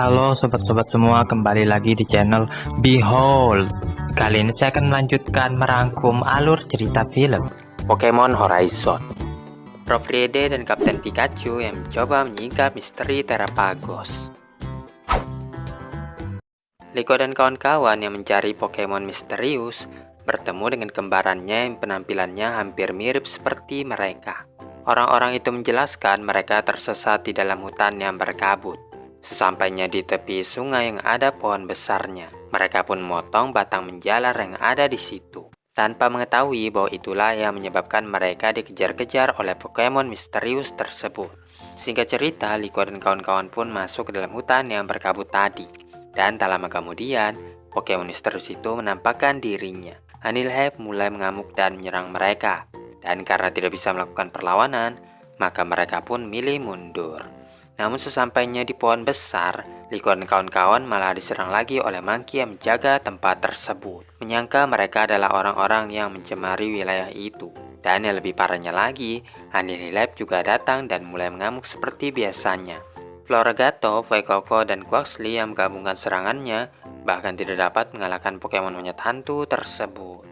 Halo sobat-sobat semua, kembali lagi di channel Behold. Kali ini saya akan melanjutkan merangkum alur cerita film Pokemon Horizon. Prof. Riede dan Kapten Pikachu yang mencoba menyingkap misteri Terapagos. Liko dan kawan-kawan yang mencari Pokemon misterius bertemu dengan kembarannya yang penampilannya hampir mirip seperti mereka. Orang-orang itu menjelaskan mereka tersesat di dalam hutan yang berkabut. Sesampainya di tepi sungai yang ada pohon besarnya, mereka pun memotong batang menjalar yang ada di situ, tanpa mengetahui bahwa itulah yang menyebabkan mereka dikejar-kejar oleh Pokemon misterius tersebut. Singkat cerita, Liko dan kawan-kawan pun masuk ke dalam hutan yang berkabut tadi, dan tak lama kemudian, Pokemon misterius itu menampakkan dirinya. Anilhep mulai mengamuk dan menyerang mereka, dan karena tidak bisa melakukan perlawanan, maka mereka pun milih mundur. Namun sesampainya di pohon besar, Liko dan kawan-kawan malah diserang lagi oleh Monkey yang menjaga tempat tersebut. Menyangka mereka adalah orang-orang yang mencemari wilayah itu. Dan yang lebih parahnya lagi, Anilhep juga datang dan mulai mengamuk seperti biasanya. Floragato, Fuecoco, dan Quaxly yang menggabungkan serangannya bahkan tidak dapat mengalahkan Pokemon monyet hantu tersebut.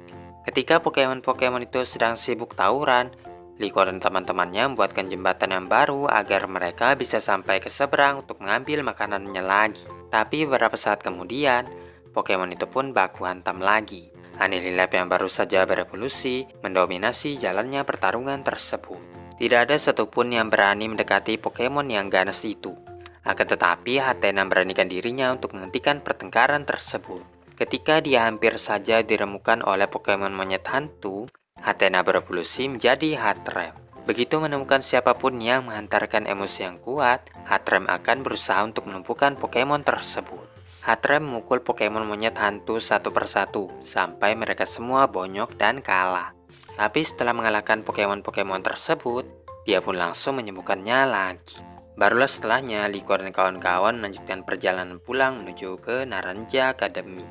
Ketika Pokemon-Pokemon itu sedang sibuk tawuran, Liko dan teman-temannya membuatkan jembatan yang baru agar mereka bisa sampai ke seberang untuk mengambil makanannya lagi. Tapi beberapa saat kemudian, Pokemon itu pun baku hantam lagi. Anilhep yang baru saja berevolusi mendominasi jalannya pertarungan tersebut. Tidak ada satupun yang berani mendekati Pokemon yang ganas itu. Akan tetapi, Hatenna memberanikan dirinya untuk menghentikan pertengkaran tersebut. Ketika dia hampir saja diremukan oleh Pokemon monyet hantu, Hatenna berevolusi menjadi Heatran. Begitu menemukan siapapun yang menghantarkan emosi yang kuat, Heatran akan berusaha untuk menumpukan Pokemon tersebut. Heatran memukul Pokemon monyet hantu satu persatu, sampai mereka semua bonyok dan kalah. Tapi setelah mengalahkan Pokemon-Pokemon tersebut, dia pun langsung menyembuhkannya lagi. Barulah setelahnya, Liko dan kawan-kawan melanjutkan perjalanan pulang menuju ke Naranja Academy.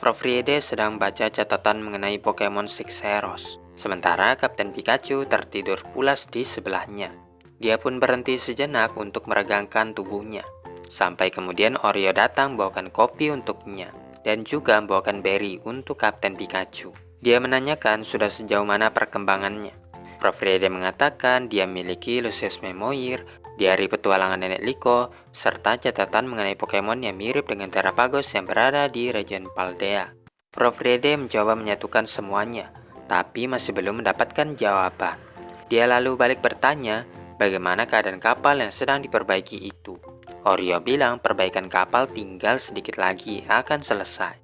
Prof. Riede sedang baca catatan mengenai Pokemon Sixeros, sementara Kapten Pikachu tertidur pulas di sebelahnya. Dia pun berhenti sejenak untuk meregangkan tubuhnya, sampai kemudian Oreo datang membawakan kopi untuknya, dan juga membawakan berry untuk Kapten Pikachu. Dia menanyakan sudah sejauh mana perkembangannya. Prof. Riede mengatakan dia memiliki Lucius Memoir, diari petualangan nenek Liko, serta catatan mengenai Pokemon yang mirip dengan Terapagos yang berada di region Paldea. Prof. Riede mencoba menyatukan semuanya, tapi masih belum mendapatkan jawaban. Dia lalu balik bertanya, bagaimana keadaan kapal yang sedang diperbaiki itu. Oreo bilang perbaikan kapal tinggal sedikit lagi akan selesai.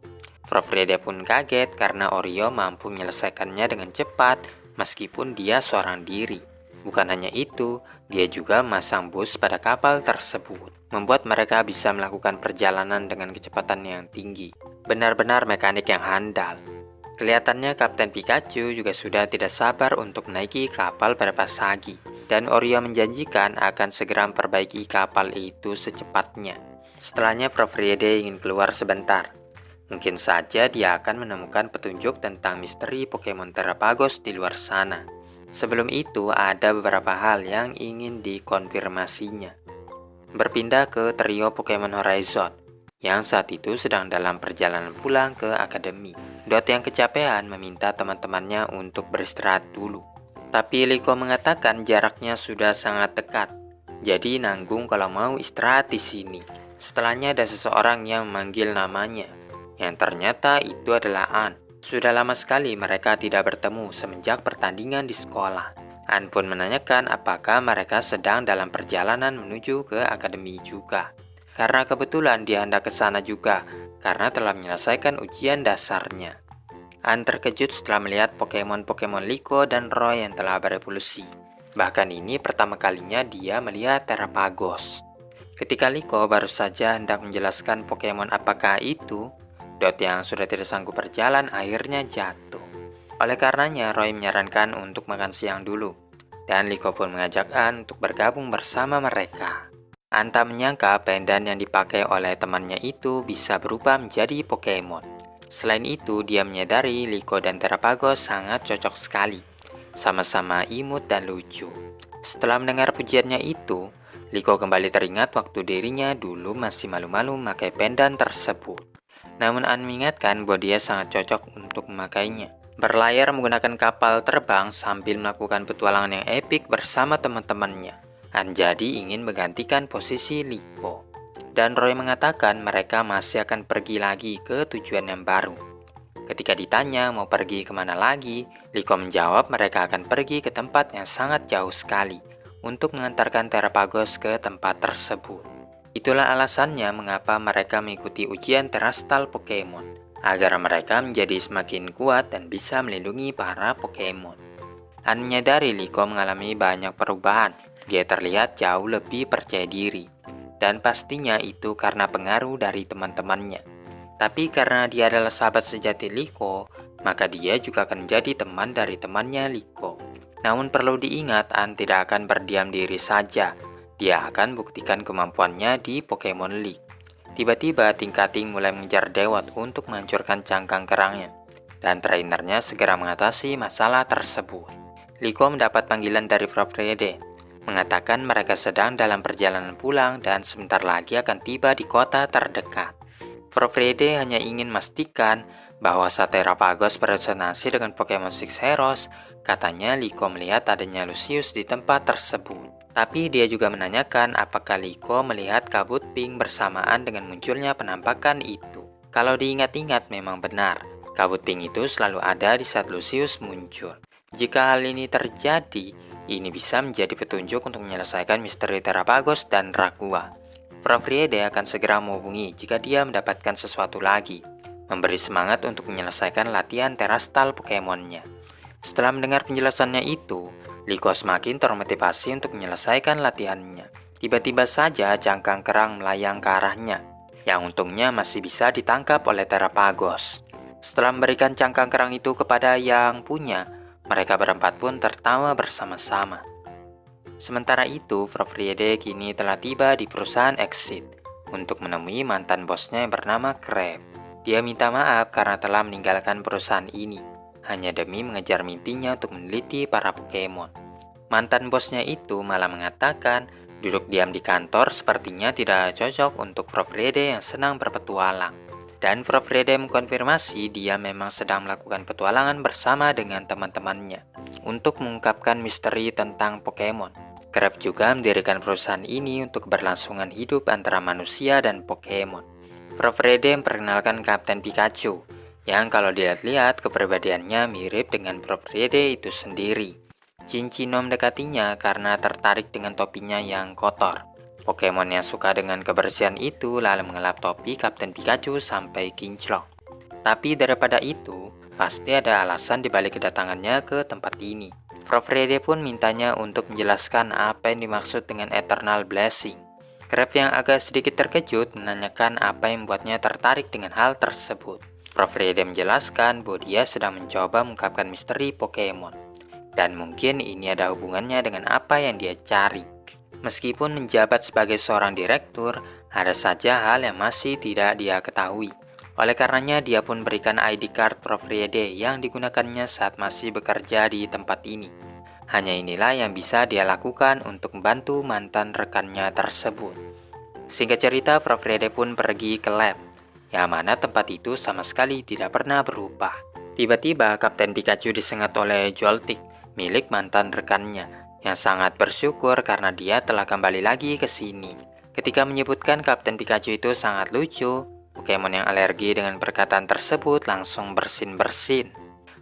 Prof. Riede pun kaget karena Oreo mampu menyelesaikannya dengan cepat meskipun dia seorang diri. Bukan hanya itu, dia juga memasang bus pada kapal tersebut, membuat mereka bisa melakukan perjalanan dengan kecepatan yang tinggi. Benar-benar mekanik yang handal. Kelihatannya Kapten Pikachu juga sudah tidak sabar untuk menaiki kapal pada pagi, dan Oreo menjanjikan akan segera memperbaiki kapal itu secepatnya. Setelahnya Prof. Riede ingin keluar sebentar. Mungkin saja dia akan menemukan petunjuk tentang misteri Pokemon Terapagos di luar sana. Sebelum itu, ada beberapa hal yang ingin dikonfirmasinya. Berpindah ke trio Pokemon Horizon, yang saat itu sedang dalam perjalanan pulang ke akademi. Dot yang kecapean meminta teman-temannya untuk beristirahat dulu. Tapi Liko mengatakan jaraknya sudah sangat dekat, jadi nanggung kalau mau istirahat di sini. Setelahnya ada seseorang yang memanggil namanya, yang ternyata itu adalah Anne. Sudah lama sekali mereka tidak bertemu semenjak pertandingan di sekolah. Anne pun menanyakan apakah mereka sedang dalam perjalanan menuju ke akademi juga. Karena kebetulan dia hendak ke sana juga, karena telah menyelesaikan ujian dasarnya. Anne terkejut setelah melihat Pokemon-Pokemon Liko dan Roy yang telah berevolusi. Bahkan ini pertama kalinya dia melihat Terapagos. Ketika Liko baru saja hendak menjelaskan Pokemon apakah itu, Dot yang sudah tidak sanggup berjalan akhirnya jatuh. Oleh karenanya, Roy menyarankan untuk makan siang dulu, dan Liko pun mengajak Anne untuk bergabung bersama mereka. Anne tak menyangka pendan yang dipakai oleh temannya itu bisa berubah menjadi Pokemon. Selain itu, dia menyadari Liko dan Terapagos sangat cocok sekali, sama-sama imut dan lucu. Setelah mendengar pujiannya itu, Liko kembali teringat waktu dirinya dulu masih malu-malu memakai pendan tersebut. Namun An mengingatkan bahwa dia sangat cocok untuk memakainya. Berlayar menggunakan kapal terbang sambil melakukan petualangan yang epik bersama teman-temannya. An jadi ingin menggantikan posisi Liko. Dan Roy mengatakan mereka masih akan pergi lagi ke tujuan yang baru. Ketika ditanya mau pergi kemana lagi, Liko menjawab mereka akan pergi ke tempat yang sangat jauh sekali untuk mengantarkan Terapagos ke tempat tersebut. Itulah alasannya mengapa mereka mengikuti ujian terastal Pokemon, agar mereka menjadi semakin kuat dan bisa melindungi para Pokemon. Han menyadari Liko mengalami banyak perubahan. Dia terlihat jauh lebih percaya diri. Dan pastinya itu karena pengaruh dari teman-temannya. Tapi karena dia adalah sahabat sejati Liko, maka dia juga akan menjadi teman dari temannya Liko. Namun perlu diingat, An tidak akan berdiam diri saja. Dia akan buktikan kemampuannya di Pokemon League. Tiba-tiba Tingkating mulai mengejar Dewot untuk menghancurkan cangkang kerangnya. Dan trainernya segera mengatasi masalah tersebut. Liko mendapat panggilan dari Prof. Rede, mengatakan mereka sedang dalam perjalanan pulang dan sebentar lagi akan tiba di kota terdekat. Prof. Rede hanya ingin memastikan bahwa saat Terapagos beresonansi dengan Pokemon Six Heroes, katanya Liko melihat adanya Lucius di tempat tersebut. Tapi dia juga menanyakan apakah Liko melihat kabut pink bersamaan dengan munculnya penampakan itu. Kalau diingat-ingat memang benar, kabut pink itu selalu ada di saat Lucius muncul. Jika hal ini terjadi, ini bisa menjadi petunjuk untuk menyelesaikan misteri Terapagos dan Rakua. Prof. Riede akan segera menghubungi jika dia mendapatkan sesuatu lagi, memberi semangat untuk menyelesaikan latihan terastal Pokemonnya. Setelah mendengar penjelasannya itu, Liko semakin termotivasi untuk menyelesaikan latihannya. Tiba-tiba saja cangkang kerang melayang ke arahnya, yang untungnya masih bisa ditangkap oleh Terapagos. Setelah memberikan cangkang kerang itu kepada yang punya, mereka berempat pun tertawa bersama-sama. Sementara itu, Prof. Riede kini telah tiba di perusahaan Exit untuk menemui mantan bosnya yang bernama Crab. Dia minta maaf karena telah meninggalkan perusahaan ini, hanya demi mengejar mimpinya untuk meneliti para Pokemon. Mantan bosnya itu malah mengatakan, duduk diam di kantor sepertinya tidak cocok untuk Prof. Riede yang senang berpetualang. Dan Prof. Riede mengkonfirmasi dia memang sedang melakukan petualangan bersama dengan teman-temannya untuk mengungkapkan misteri tentang Pokemon. Crab juga mendirikan perusahaan ini untuk keberlangsungan hidup antara manusia dan Pokemon. Prof. Riede memperkenalkan Kapten Pikachu, yang kalau dilihat-lihat kepribadiannya mirip dengan Prof. Riede itu sendiri. Cinccino mendekatinya karena tertarik dengan topinya yang kotor. Pokemon yang suka dengan kebersihan itu lalu mengelap topi Kapten Pikachu sampai kinclong. Tapi daripada itu, pasti ada alasan dibalik kedatangannya ke tempat ini. Prof. Riede pun mintanya untuk menjelaskan apa yang dimaksud dengan Eternal Blessing. Crab yang agak sedikit terkejut menanyakan apa yang membuatnya tertarik dengan hal tersebut. Prof. Riede menjelaskan bahwa dia sedang mencoba mengungkapkan misteri Pokemon. Dan mungkin ini ada hubungannya dengan apa yang dia cari. Meskipun menjabat sebagai seorang direktur, ada saja hal yang masih tidak dia ketahui. Oleh karenanya, dia pun berikan ID card Prof. Riede yang digunakannya saat masih bekerja di tempat ini. Hanya inilah yang bisa dia lakukan untuk membantu mantan rekannya tersebut. Singkat cerita, Prof. Riede pun pergi ke lab, yang mana tempat itu sama sekali tidak pernah berubah. Tiba-tiba, Kapten Pikachu disengat oleh Joltik, milik mantan rekannya, yang sangat bersyukur karena dia telah kembali lagi ke sini. Ketika menyebutkan Kapten Pikachu itu sangat lucu, Pokemon yang alergi dengan perkataan tersebut langsung bersin-bersin.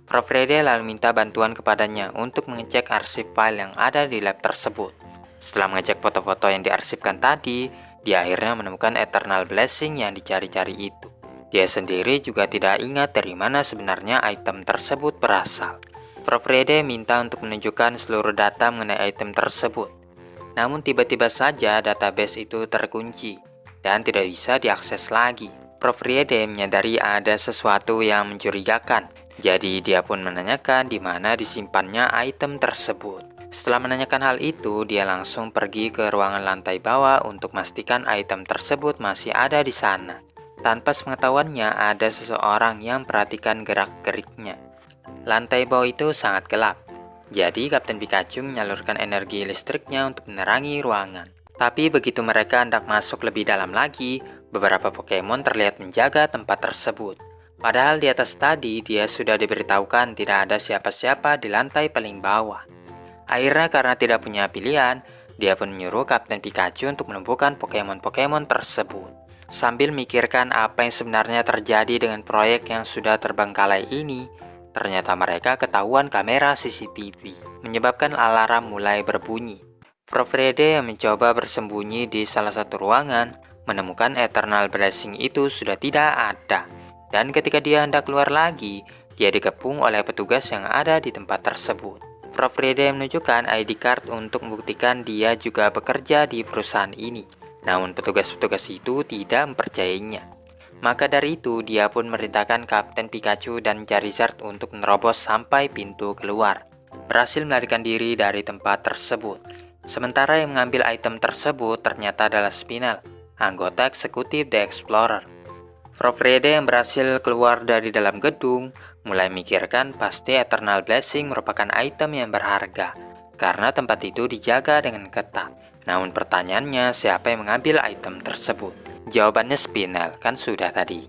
Prof. Riede lalu minta bantuan kepadanya untuk mengecek arsip file yang ada di lab tersebut. Setelah mengecek foto-foto yang diarsipkan tadi, dia akhirnya menemukan Eternal Blessing yang dicari-cari itu. Dia sendiri juga tidak ingat dari mana sebenarnya item tersebut berasal. Prof. Riede minta untuk menunjukkan seluruh data mengenai item tersebut. Namun tiba-tiba saja database itu terkunci dan tidak bisa diakses lagi. Prof. Riede menyadari ada sesuatu yang mencurigakan. Jadi dia pun menanyakan di mana disimpannya item tersebut. Setelah menanyakan hal itu, dia langsung pergi ke ruangan lantai bawah untuk memastikan item tersebut masih ada di sana. Tanpa sepengetahuannya, ada seseorang yang perhatikan gerak-geriknya. Lantai bawah itu sangat gelap, jadi Kapten Pikachu menyalurkan energi listriknya untuk menerangi ruangan. Tapi begitu mereka hendak masuk lebih dalam lagi, beberapa Pokemon terlihat menjaga tempat tersebut. Padahal di atas tadi dia sudah diberitahukan tidak ada siapa-siapa di lantai paling bawah. Akhirnya karena tidak punya pilihan, dia pun menyuruh Kapten Pikachu untuk melumpuhkan Pokemon-Pokemon tersebut. Sambil mikirkan apa yang sebenarnya terjadi dengan proyek yang sudah terbengkalai ini, ternyata mereka ketahuan kamera CCTV, menyebabkan alarm mulai berbunyi. Frofrede yang mencoba bersembunyi di salah satu ruangan, menemukan Eternal Blessing itu sudah tidak ada. Dan ketika dia hendak keluar lagi, dia dikepung oleh petugas yang ada di tempat tersebut. Frofrede menunjukkan ID card untuk membuktikan dia juga bekerja di perusahaan ini. Namun petugas-petugas itu tidak mempercayainya. Maka dari itu, dia pun memerintahkan Kapten Pikachu dan Charizard untuk menerobos sampai pintu keluar. Berhasil melarikan diri dari tempat tersebut. Sementara yang mengambil item tersebut ternyata adalah Spinel, anggota eksekutif The Explorer. Frofrede yang berhasil keluar dari dalam gedung mulai mikirkan pasti Eternal Blessing merupakan item yang berharga karena tempat itu dijaga dengan ketat. Namun pertanyaannya siapa yang mengambil item tersebut? Jawabannya Spinel, kan sudah tadi.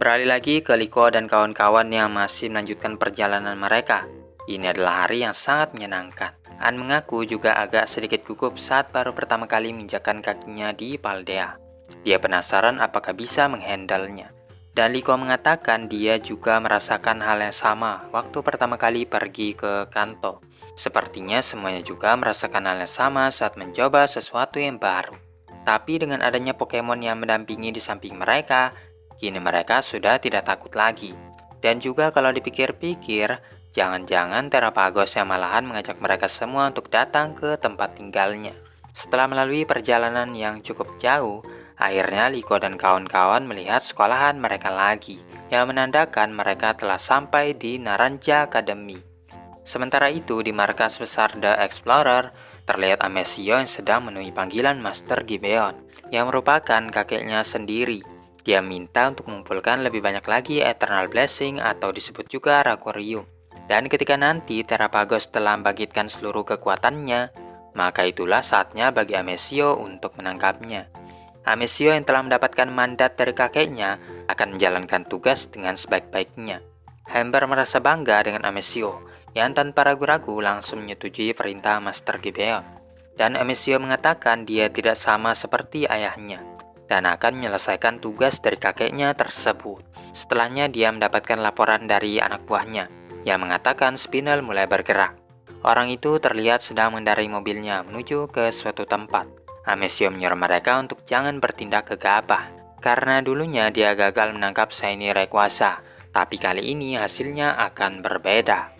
Beralih lagi ke Liko dan kawan-kawan yang masih melanjutkan perjalanan mereka. Ini adalah hari yang sangat menyenangkan. An mengaku juga agak sedikit gugup saat baru pertama kali menginjakkan kakinya di Paldea. Dia penasaran apakah bisa menghandlenya. Dan Liko mengatakan dia juga merasakan hal yang sama waktu pertama kali pergi ke Kanto. Sepertinya semuanya juga merasakan hal yang sama saat mencoba sesuatu yang baru. Tapi dengan adanya Pokemon yang mendampingi di samping mereka, kini mereka sudah tidak takut lagi. Dan juga kalau dipikir-pikir, jangan-jangan Terapagos yang malahan mengajak mereka semua untuk datang ke tempat tinggalnya. Setelah melalui perjalanan yang cukup jauh, akhirnya Liko dan kawan-kawan melihat sekolahan mereka lagi, yang menandakan mereka telah sampai di Naranja Academy. Sementara itu, di markas besar The Explorer, terlihat Amesio yang sedang memenuhi panggilan Master Gibeon, yang merupakan kakeknya sendiri. Dia minta untuk mengumpulkan lebih banyak lagi Eternal Blessing atau disebut juga Rakorium. Dan ketika nanti Terapagos telah membangkitkan seluruh kekuatannya, maka itulah saatnya bagi Amesio untuk menangkapnya. Amesio yang telah mendapatkan mandat dari kakeknya akan menjalankan tugas dengan sebaik-baiknya. Hamber merasa bangga dengan Amesio, yang tanpa ragu-ragu langsung menyetujui perintah Master Gibeon. Dan Amesio mengatakan dia tidak sama seperti ayahnya, dan akan menyelesaikan tugas dari kakeknya tersebut. Setelahnya dia mendapatkan laporan dari anak buahnya, yang mengatakan Spinel mulai bergerak. Orang itu terlihat sedang mengendarai mobilnya menuju ke suatu tempat. Amesio menyuruh mereka untuk jangan bertindak gegabah, karena dulunya dia gagal menangkap Shiny Rayquaza, tapi kali ini hasilnya akan berbeda.